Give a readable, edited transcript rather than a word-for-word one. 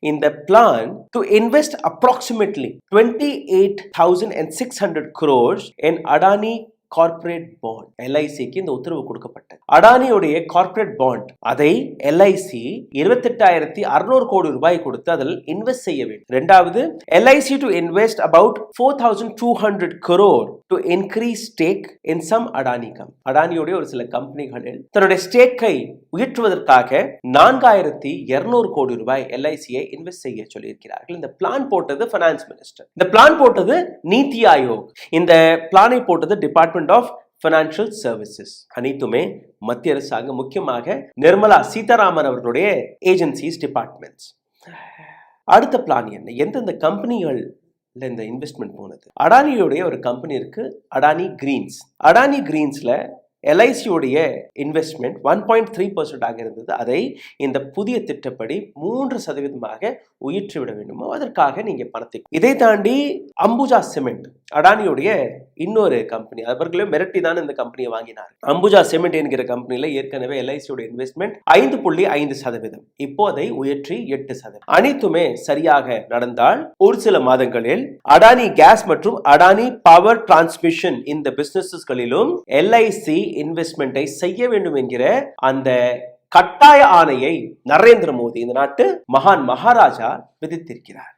இந்த plan to invest approximately 28,600 crores in Adani corporate bond. எல்ஐசிக்கு இந்த உத்தரவு கொடுக்கப்பட்டது. அடானியுடைய கார்ப்பரேட் பாண்ட் அதை எல்ஐசி 28,600 கோடி ரூபாய் கொடுத்து அதில் இன்வெஸ்ட் செய்ய வேண்டும். இரண்டாவது, எல்ஐசி to invest about 4,200 crore to increase stake in some Adani கம். அடானியுடைய ஒரு சில கம்பெனிகளில் தன்னுடைய ஸ்டேக்கை உயர்த்துவதற்காக 4,200 கோடி ரூபாய் எல்ஐசியை இன்வெஸ்ட் செய்ய சொல்லியிருக்கிறார்கள். இந்த பிளான் போட்டது பைனான்ஸ் மினிஸ்டர், இந்த பிளான் போட்டது நீத்தி ஆயோக், இந்த பிளானை போட்டது டிபார்ட்மெண்ட் ஆஃப் பைனான்சியல் சர்வீசஸ். அனைத்துமே மத்திய அரசாங்கம், முக்கியமாக நிர்மலா சீதாராமன் அவர்களுடைய ஏஜென்சிஸ், டிபார்ட்மெண்ட்ஸ். அடுத்த பிளான் என்ன? எந்தெந்த கம்பெனிகள் இந்த இன்வெஸ்ட்மெண்ட் போனது? அடானியோடைய ஒரு கம்பெனி இருக்கு, அடானி கிரீன்ஸ். அடானி கிரீன்ஸ்ல எல்ஐசியுடைய இன்வெஸ்ட்மெண்ட் 1.3% இருந்தது. அதை இந்த புதிய திட்டப்படி 3% உயர்த்திவிட வேண்டுமோ அதற்காக நீங்க பணத்தை. இதை தாண்டி அம்புஜா சிமெண்ட், அடானியுடைய இன்னொரு கம்பெனி, அவர்களே மிரட்டி தான் இந்த கம்பெனியை வாங்கினார். அம்புஜா சிமெண்ட் என்கிற கம்பெனியில ஏற்கனவே எல்ஐசியோட இன்வெஸ்ட்மெண்ட் 5.5%, இப்போ அதை உயர்த்தி 8%. அனைத்துமே சரியாக நடந்தால் ஒரு சில மாதங்களில் அடானி கேஸ் மற்றும் அடானி பவர் டிரான்ஸ்மிஷன் இந்த பிசினஸ்களிலும் எல்ஐசி இன்வெஸ்ட்மெண்டை செய்ய வேண்டும் என்கிற அந்த கட்டாய ஆணையை நரேந்திர மோடி, இந்த நாட்டு மகான் மகாராஜா, விதித்திருக்கிறார்.